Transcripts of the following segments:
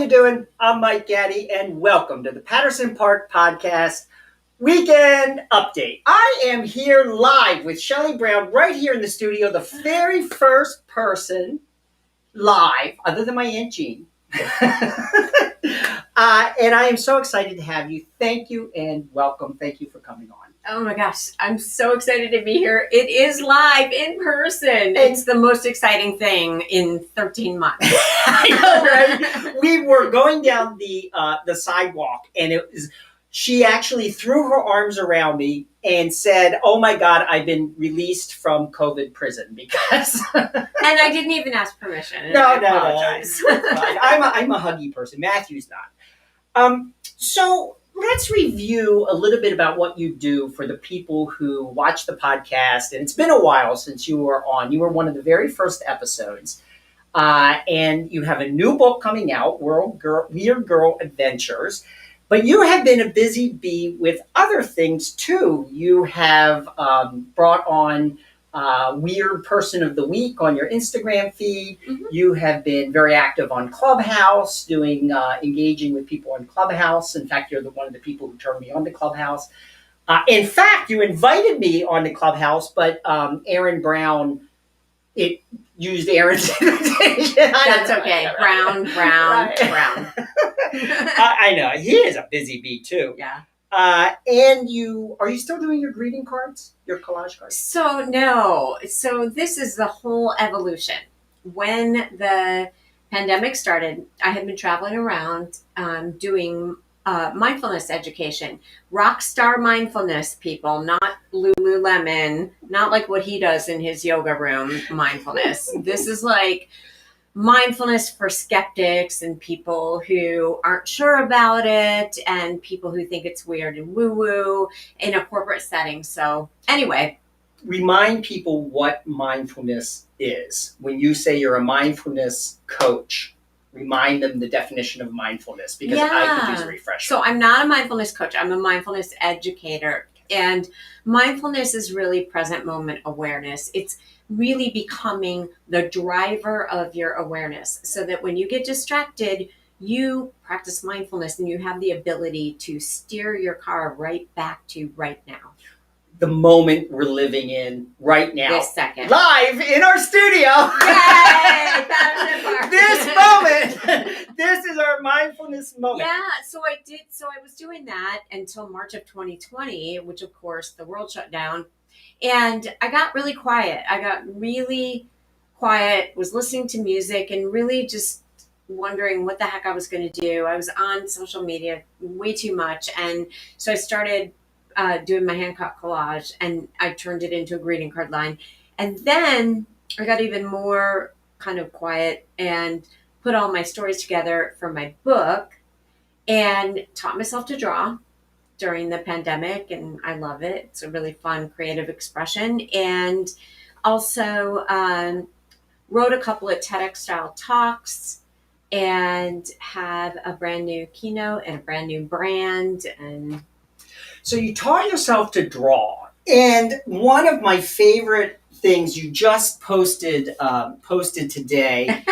you doing? I'm Mike Gaddy, and welcome to the Patterson Park Podcast Weekend Update. I am here live with Shelley Brown right here in the studio, the very first person live, other than my Aunt Jean. And I am so excited to have you. Thank you and welcome. Thank you for coming on. Oh my gosh, I'm so excited to be here. It is live in person. It's the most exciting thing in 13 months. I know, right? We were going down the sidewalk, and she actually threw her arms around me and said, "Oh my God, I've been released from COVID prison because." And I didn't even ask permission. No, I apologize. I'm a huggy person. Matthew's not. So let's review a little bit about what you do for the people who watch the podcast. And it's been a while since you were on. You were one of the very first episodes. And you have a new book coming out, Weird Girl Adventures. But you have been a busy bee with other things too. You have brought on Weird Person of the Week on your Instagram feed. Mm-hmm. You have been very active on Clubhouse, doing engaging with people on Clubhouse. In fact, you're one of the people who turned me on to Clubhouse. In fact, you invited me on the Clubhouse, but Aaron Brown, it used Aaron's invitation. That's okay. Brown. I know. He is a busy bee too. Yeah. And are you still doing your greeting cards, your collage cards? So no. So this is the whole evolution. When the pandemic started, I had been traveling around doing mindfulness education, rock star mindfulness, people, not Lululemon, not like what he does in his yoga room mindfulness. This is like mindfulness for skeptics and people who aren't sure about it and people who think it's weird and woo-woo in a corporate setting. So anyway. Remind people what mindfulness is. When you say you're a mindfulness coach, remind them the definition of mindfulness, because I could use a refresher. So I'm not a mindfulness coach. I'm a mindfulness educator. And mindfulness is really present moment awareness. It's really becoming the driver of your awareness so that when you get distracted, you practice mindfulness and you have the ability to steer your car right back to right now. The moment we're living in right now. This second. Live in our studio. Yay! Patterson Park. This moment. This is our mindfulness moment. Yeah, so I was doing that until March of 2020, which of course the world shut down. And I got really quiet. Was listening to music and really just wondering what the heck I was going to do. I was on social media way too much. And so I started doing my hand-cut collage, and I turned it into a greeting card line. And then I got even more kind of quiet and put all my stories together for my book and taught myself to draw during the pandemic, and I love it. It's a really fun creative expression. And also wrote a couple of TEDx-style talks and have a brand new keynote and a brand new brand. And so you taught yourself to draw. And one of my favorite things you just posted today,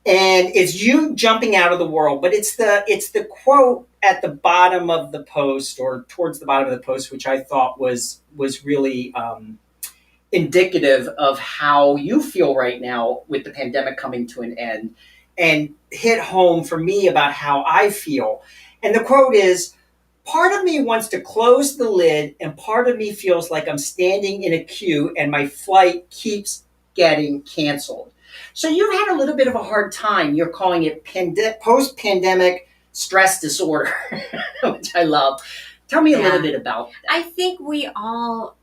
and it's you jumping out of the world, but it's the quote at the bottom of the post, or towards the bottom of the post, which I thought was really indicative of how you feel right now with the pandemic coming to an end, and hit home for me about how I feel. And the quote is, "Part of me wants to close the lid, and part of me feels like I'm standing in a queue and my flight keeps getting canceled." So you've had a little bit of a hard time. You're calling it post-pandemic stress disorder, which I love. Tell me a little bit about that. I think we all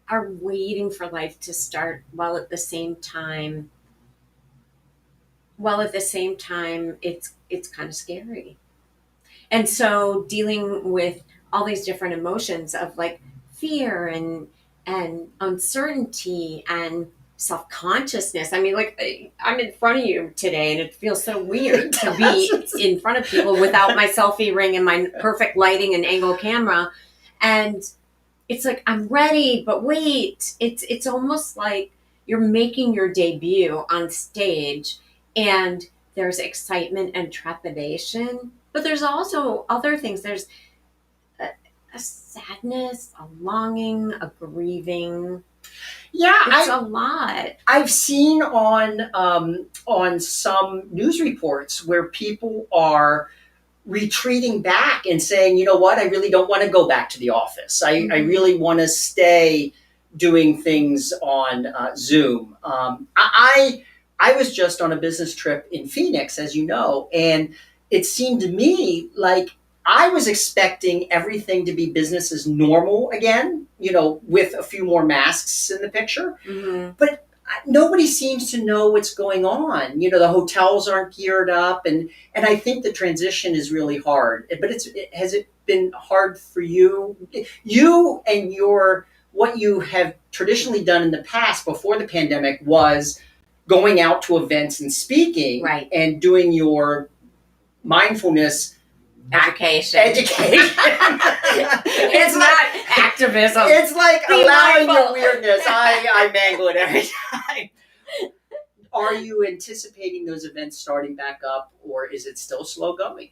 are waiting for life to start while at the same time it's kind of scary. And so dealing with all these different emotions of like fear and uncertainty and self-consciousness. I mean, like, I'm in front of you today and it feels so weird to be in front of people without my selfie ring and my perfect lighting and angle camera. And it's like, I'm ready, but wait, it's almost like you're making your debut on stage and there's excitement and trepidation, but there's also other things. There's a sadness, a longing, a grieving. Yeah, It's a lot. I've seen on some news reports where people are retreating back and saying, you know what, I really don't want to go back to the office. I really want to stay doing things on Zoom. I was just on a business trip in Phoenix, as you know, and it seemed to me like I was expecting everything to be business as normal again, with a few more masks in the picture. But nobody seems to know what's going on. The hotels aren't geared up, and I think the transition is really hard. But has it been hard for you? You and what you have traditionally done in the past before the pandemic was going out to events and speaking, right, and doing your mindfulness education. It's not activism. It's like Be allowing mindful. your weirdness. I mangle it every time. Are you anticipating those events starting back up, or is it still slow going?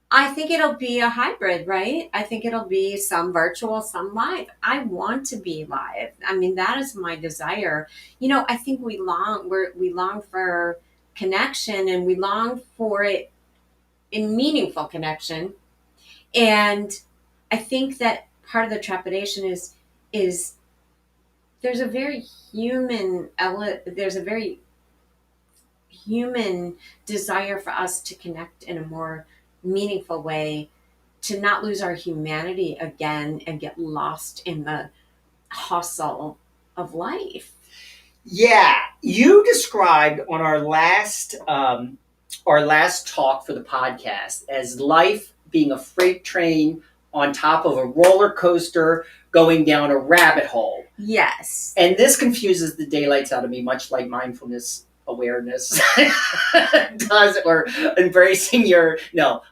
I think it'll be a hybrid, right? I think it'll be some virtual, some live. I want to be live. I mean, that is my desire. I think we long for connection, and we long for it in meaningful connection. And I think that part of the trepidation is there's a very human desire for us to connect in a more meaningful way, to not lose our humanity again and get lost in the hustle of life. Yeah, you described on our last talk for the podcast as life being a freight train on top of a roller coaster going down a rabbit hole. Yes. And this confuses the daylights out of me, much like mindfulness awareness does, or embracing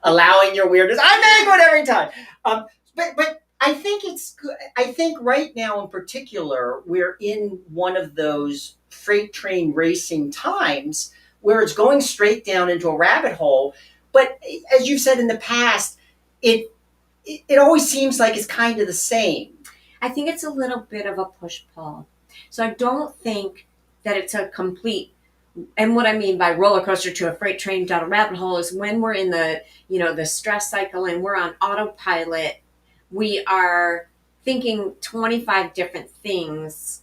allowing your weirdness. I mango it every time. But I think it's good. I think right now in particular, we're in one of those freight train racing times where it's going straight down into a rabbit hole. But as you've said in the past, it always seems like it's kind of the same. I think it's a little bit of a push-pull. So I don't think that it's a complete, and what I mean by roller coaster to a freight train down a rabbit hole is when we're in the stress cycle and we're on autopilot, we are thinking 25 different things,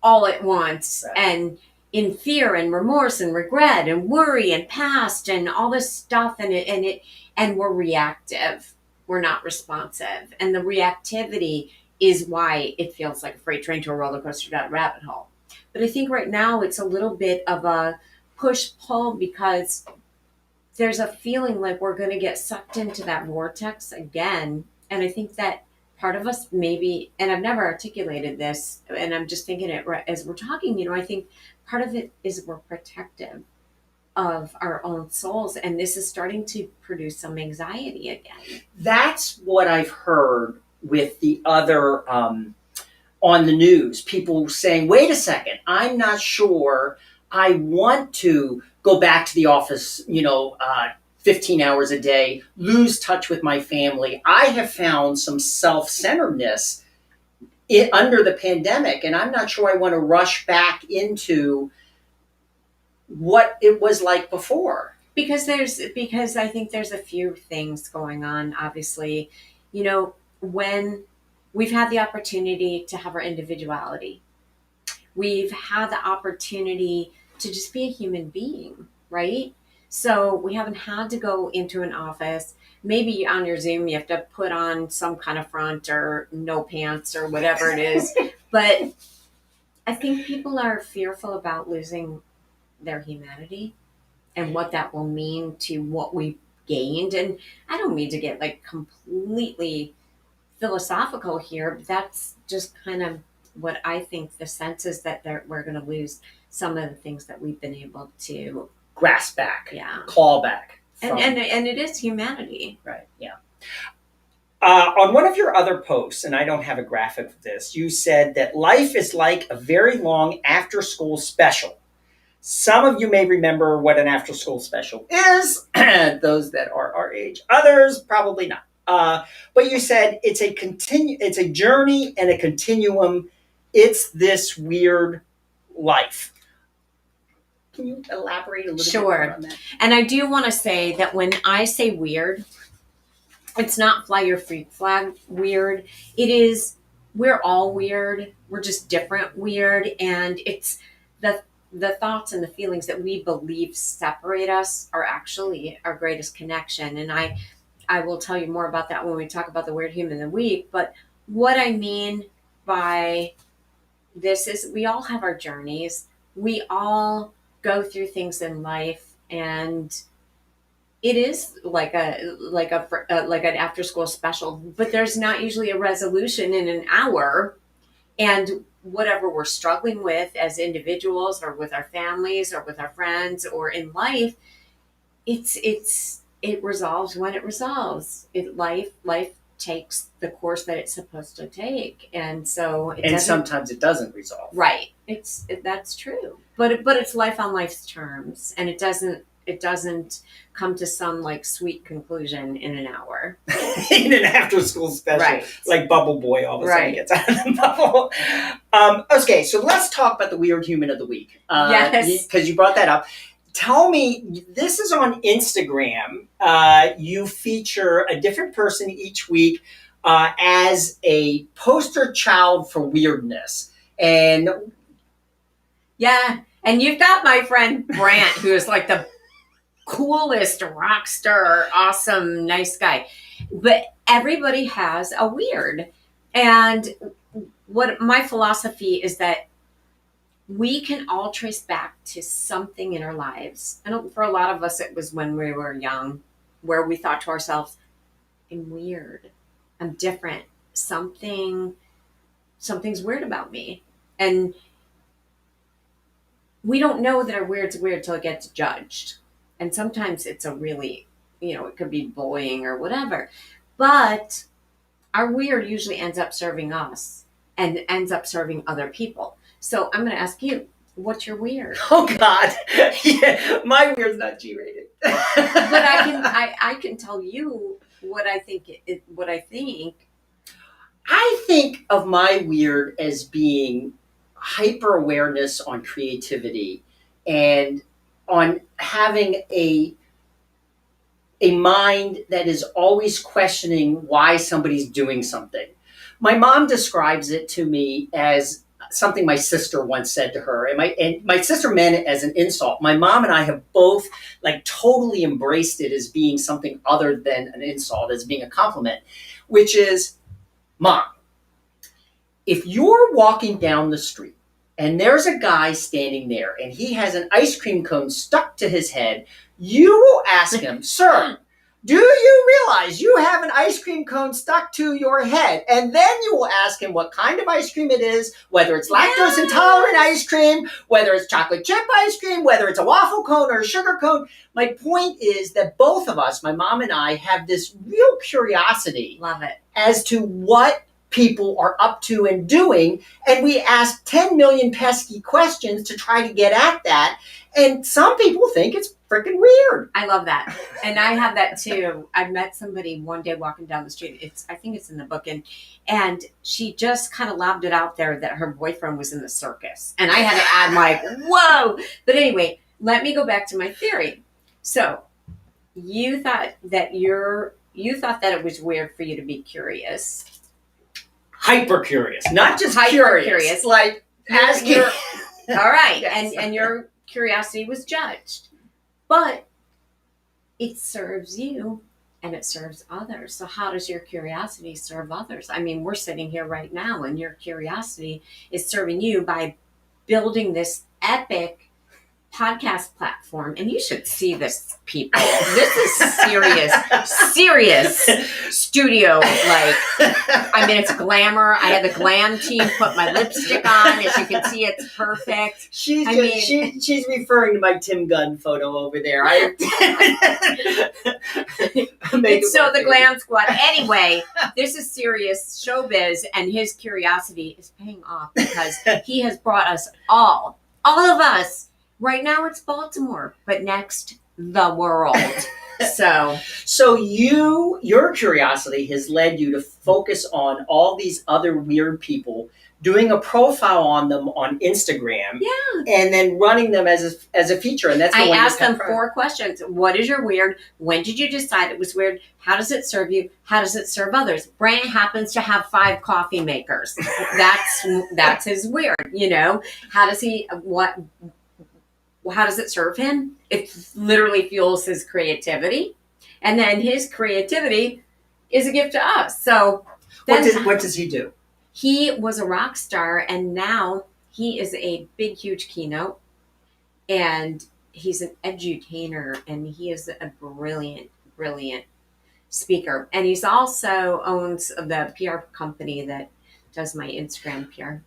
all at once, right, and in fear and remorse and regret and worry and past and all this stuff, and we're reactive. We're not responsive. And the reactivity is why it feels like a freight train to a roller coaster down a rabbit hole. But I think right now it's a little bit of a push-pull because there's a feeling like we're going to get sucked into that vortex again. And I think that part of us maybe, and I've never articulated this, and I'm just thinking it as we're talking, I think part of it is we're protective of our own souls, and this is starting to produce some anxiety again. That's what I've heard with the other on the news, people saying, wait a second, I'm not sure I want to go back to the office 15 hours a day, lose touch with my family. I have found some self-centeredness under the pandemic, and I'm not sure I want to rush back into what it was like before. Because I think there's a few things going on. Obviously, when we've had the opportunity to have our individuality, we've had the opportunity to just be a human being, right? So we haven't had to go into an office. Maybe on your Zoom, you have to put on some kind of front or no pants or whatever it is. But I think people are fearful about losing their humanity and what that will mean to what we've gained. And I don't mean to get completely philosophical here, but that's just kind of what I think the sense is, that we're going to lose some of the things that we've been able to grasp back, yeah, claw back. And it is humanity. Right, yeah. On one of your other posts, and I don't have a graphic of this, you said that life is like a very long after-school special. Some of you may remember what an after-school special is. Those that are our age. Others, probably not. But you said it's a journey and a continuum. It's this weird life. Can you elaborate a little bit more on that? And I do want to say that when I say weird, it's not fly your freak flag weird. It is, we're all weird. We're just different weird. And it's the thoughts and the feelings that we believe separate us are actually our greatest connection. And I will tell you more about that when we talk about the Weird Human of the Week. But what I mean by this is we all have our journeys. We all go through things in life, and it is like an after school special, but there's not usually a resolution in an hour. And whatever we're struggling with as individuals or with our families or with our friends or in life, it resolves when it resolves. Life takes the course that it's supposed to take, and so sometimes it doesn't resolve. Right. That's true, but it's life on life's terms, and it doesn't come to some like sweet conclusion in an hour. In an after school special, right? Like Bubble Boy all of a sudden gets out of the bubble. Okay, so let's talk about the Weird Human of the Week. Yes, because you brought that up. Tell me, this is on Instagram. You feature a different person each week as a poster child for weirdness. And yeah, and you've got my friend Brant, who is like the coolest rock star, awesome, nice guy. But everybody has a weird. And what my philosophy is that we can all trace back to something in our lives. And for a lot of us, it was when we were young, where we thought to ourselves, I'm weird. I'm different. Something's weird about me. And we don't know that our weird's weird till it gets judged. And sometimes it's a really, it could be bullying or whatever. But our weird usually ends up serving us and ends up serving other people. So I'm going to ask you, what's your weird? Oh God, yeah, my weird's not G-rated. But I can tell you what I think. I think of my weird as being hyper awareness on creativity and on having a mind that is always questioning why somebody's doing something. My mom describes it to me as something my sister once said to her, and my sister meant it as an insult. My mom and I have both totally embraced it as being something other than an insult, as being a compliment, which is, Mom, if you're walking down the street and there's a guy standing there and he has an ice cream cone stuck to his head, you will ask him, Sir, do you realize you have an ice cream cone stuck to your head? And then you will ask him what kind of ice cream it is, whether it's lactose intolerant ice cream, whether it's chocolate chip ice cream, whether it's a waffle cone or a sugar cone. My point is that both of us, my mom and I, have this real curiosity. Love it. As to what people are up to and doing. And we ask 10 million pesky questions to try to get at that. And some people think it's freaking weird. I love that. And I have that too. I met somebody one day walking down the street. I think it's in the book. And she just kind of lobbed it out there that her boyfriend was in the circus. And I had to add whoa. But anyway, let me go back to my theory. So you thought that it was weird for you to be curious. Hyper curious. Not just hyper curious. Asking. All right. Yes. And your curiosity was judged. But it serves you and it serves others. So how does your curiosity serve others? I mean, we're sitting here right now and your curiosity is serving you by building this epic podcast platform. And you should see this, people. This is serious studio. It's glamour. I had the glam team put my lipstick on. As you can see, it's perfect. She's referring to my Tim Gunn photo over there. It's so the glam squad. Anyway, this is serious showbiz, and his curiosity is paying off because he has brought us all of us, Right now it's Baltimore, but next, the world. So your curiosity has led you to focus on all these other weird people, doing a profile on them on Instagram, and then running them as a feature. And that's I asked them 4 questions. What is your weird? When did you decide it was weird? How does it serve you? How does it serve others? Brian happens to have 5 coffee makers. That's his weird. How does he what? How does it serve him? It literally fuels his creativity. And then his creativity is a gift to us. So what does he do? He was a rock star, and now he is a big, huge keynote. And he's an edutainer, and he is a brilliant, brilliant speaker. And he's also owns the PR company that does my Instagram PR.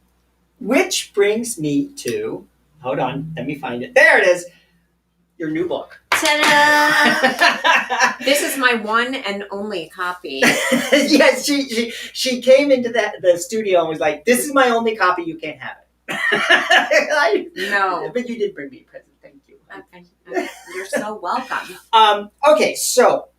Which brings me to, hold on, let me find it. There it is. Your new book. Ta-da! This is my one and only copy. Yes, she came into the studio and was like, "This is my only copy. You can't have it." No, but you did bring me a present. Thank you. You're so welcome. Okay, so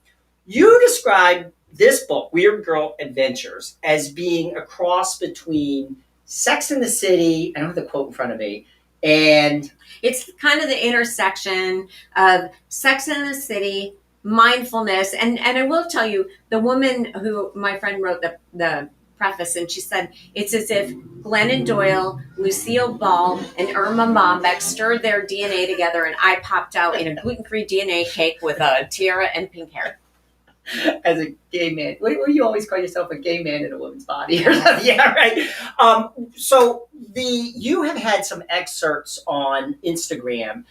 you described this book, Weird Girl Adventures, as being a cross between Sex and the City. I don't have the quote in front of me. And it's kind of the intersection of Sex and the City, mindfulness, and I will tell you, the woman who my friend wrote the preface, and she said it's as if Glennon Doyle, Lucille Ball, and Irma Mombeck stirred their DNA together, and I popped out in a gluten-free DNA cake with a tiara and pink hair. As a gay man, what do you always call yourself? A gay man in a woman's body or something? Yeah, right. So you have had some excerpts on Instagram,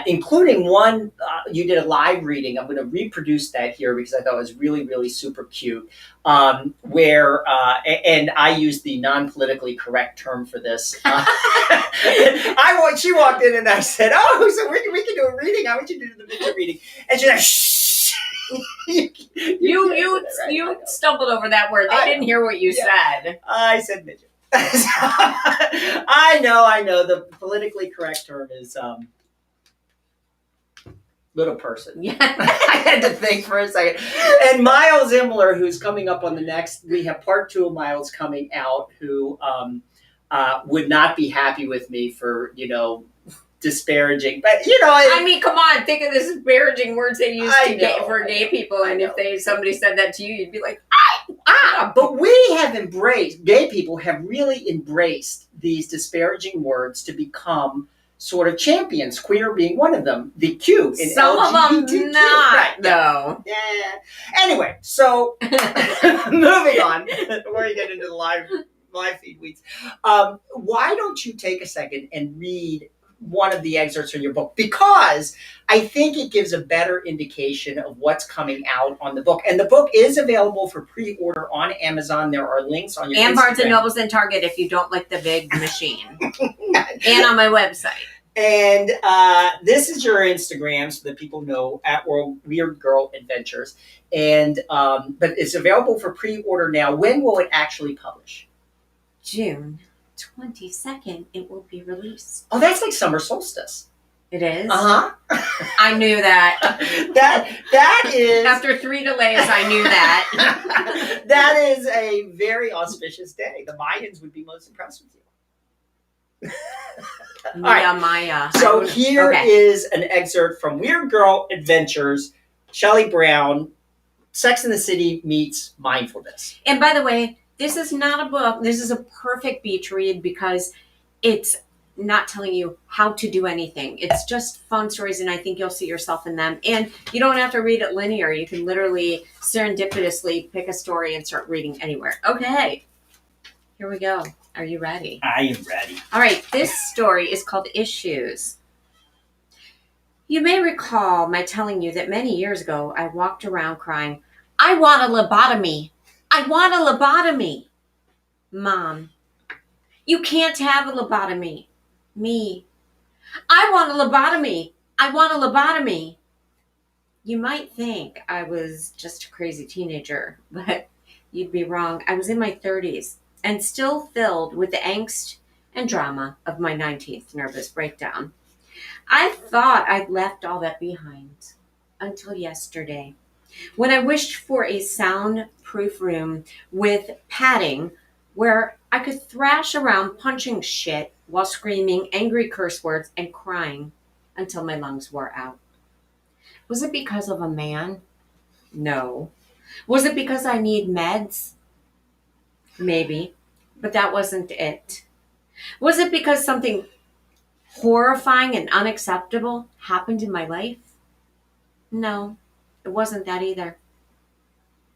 including one you did a live reading. I'm going to reproduce that here because I thought it was really, really super cute. Where and I used the non-politically correct term for this. She walked in and I said, "Oh, so we can do a reading. I want you to do the midget reading," and she's like, "Shh." You stumbled over that word. They didn't hear what you said. I said midget. I know. The politically correct term is little person. Yeah. I had to think for a second. And Miles Imler, who's coming up on the next, we have part 2 of Miles coming out, who would not be happy with me for, disparaging, but I mean, come on, think of the disparaging words they use for gay people, and if somebody said that to you, you'd be like, but we have gay people have really embraced these disparaging words to become sort of champions, queer being one of them, the Q in some LGBTQ. of them not, right, though. Yeah. Anyway, so moving on before you get into the live feed weeds, why don't you take a second and read one of the excerpts from your book, because I think it gives a better indication of what's coming out on the book. And the book is available for pre-order on Amazon. There are links on your and Instagram. Barnes and Nobles and Target if you don't like the big machine. And on my website. And this is your Instagram so that people know at Weird Girl Adventures. And but it's available for pre-order now. When will it actually publish? June 22nd, it will be released. Oh, that's like summer solstice. It is? Uh-huh. I knew that. That is... After 3 delays, I knew that. That is a very auspicious day. The Mayans would be most impressed with you. All right. Maya. So here is an excerpt from Weird Girl Adventures, Shelley Brown, Sex and the City meets mindfulness. And by the way, this is not a book. This is a perfect beach read because it's not telling you how to do anything. It's just fun stories, and I think you'll see yourself in them. And you don't have to read it linear. You can literally serendipitously pick a story and start reading anywhere. Okay, here we go. Are you ready? I am ready. All right, this story is called Issues. You may recall my telling you that many years ago, I walked around crying, "I want a lobotomy. I want a lobotomy." Mom, you can't have a lobotomy. Me, I want a lobotomy. I want a lobotomy. You might think I was just a crazy teenager, but you'd be wrong. I was in my 30s and still filled with the angst and drama of my 19th nervous breakdown. I thought I'd left all that behind until yesterday, when I wished for a soundproof room with padding where I could thrash around punching shit while screaming angry curse words and crying until my lungs wore out. Was it because of a man? No. Was it because I need meds? Maybe. But that wasn't it. Was it because something horrifying and unacceptable happened in my life? No, it wasn't that either.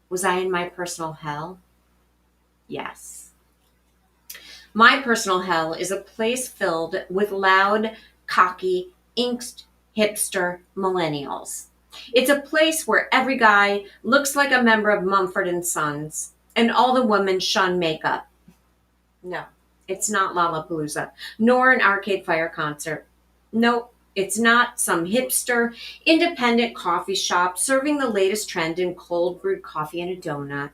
Was I in my personal hell? Yes. My personal hell is a place filled with loud, cocky, inked, hipster millennials. It's a place where every guy looks like a member of Mumford and Sons, and all the women shun makeup. No, it's not Lollapalooza, nor an Arcade Fire concert. Nope, it's not some hipster, independent coffee shop serving the latest trend in cold brewed coffee and a donut.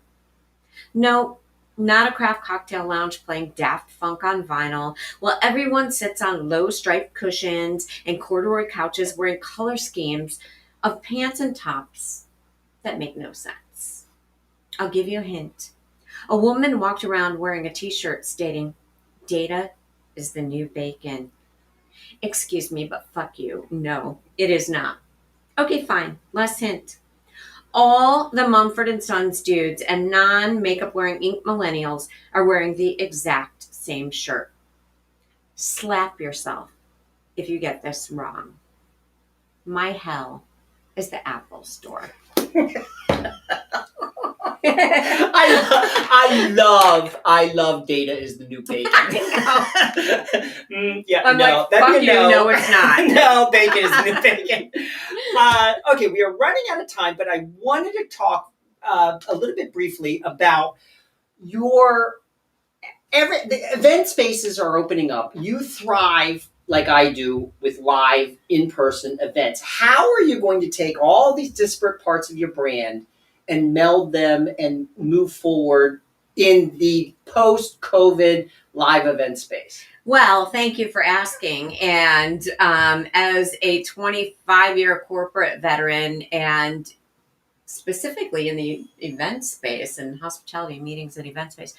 No, not a craft cocktail lounge playing Daft Punk on vinyl while everyone sits on low striped cushions and corduroy couches wearing color schemes of pants and tops that make no sense. I'll give you a hint. A woman walked around wearing a t-shirt stating, "Data is the new bacon." Excuse me, but fuck you. No, it is not. Okay, fine. Last hint. All the Mumford and Sons dudes and non-makeup wearing ink millennials are wearing the exact same shirt. Slap yourself if you get this wrong. My hell is the Apple Store. I love data is the new bacon. Yeah, I'm no, like, that'd fuck be you, a no. no, it's not. No, bacon is the new bacon. Okay, we are running out of time, but I wanted to talk a little bit briefly about the event spaces are opening up. You thrive like I do with live in-person events. How are you going to take all these disparate parts of your brand and meld them and move forward in the post-COVID live event space? Well, thank you for asking. And as a 25-year corporate veteran, and specifically in the event space and hospitality meetings and event space,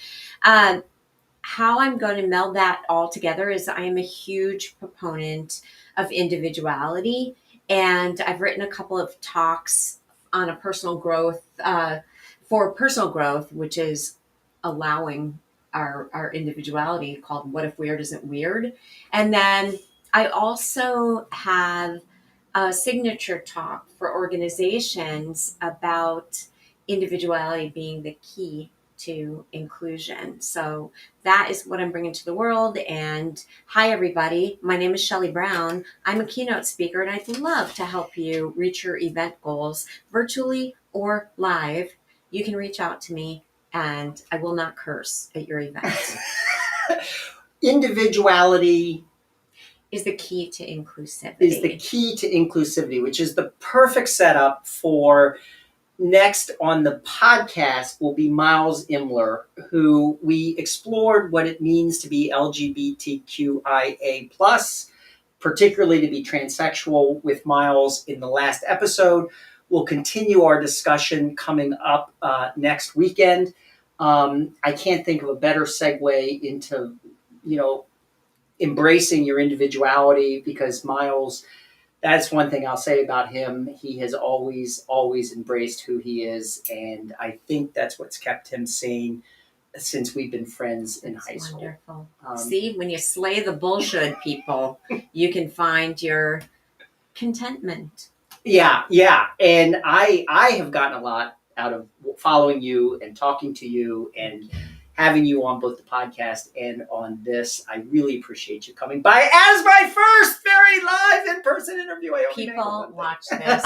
how I'm going to meld that all together is I am a huge proponent of individuality. And I've written a couple of talks on a personal growth, for personal growth, which is allowing our individuality, called What If Weird Isn't Weird? And then I also have a signature talk for organizations about individuality being the key to inclusion. So that is what I'm bringing to the world. And hi, everybody. My name is Shelley Brown. I'm a keynote speaker, and I'd love to help you reach your event goals virtually or live. You can reach out to me, and I will not curse at your event. Individuality is the key to inclusivity. Which is the perfect setup for next on the podcast will be Miles Imler, who we explored what it means to be LGBTQIA+, particularly to be transsexual with Miles in the last episode. We'll continue our discussion coming up next weekend. I can't think of a better segue into, embracing your individuality, because Miles, that's one thing I'll say about him. He has always embraced who he is. And I think that's what's kept him sane since we've been friends in high school. Wonderful. See, when you slay the bullshit people, you can find your contentment. Yeah. And I have gotten a lot out of following you and talking to you and having you on both the podcast and on this. I really appreciate you coming by as my first very live in-person interview. People watch this.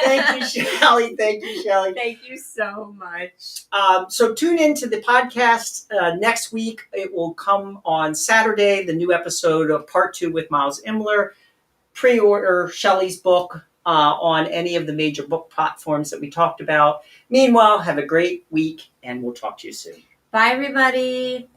Thank you, Shelley. Thank you so much. So tune in to the podcast next week. It will come on Saturday, the new episode of Part 2 with Miles Imler. Pre-order Shelley's book on any of the major book platforms that we talked about. Meanwhile, have a great week, and we'll talk to you soon. Bye, everybody.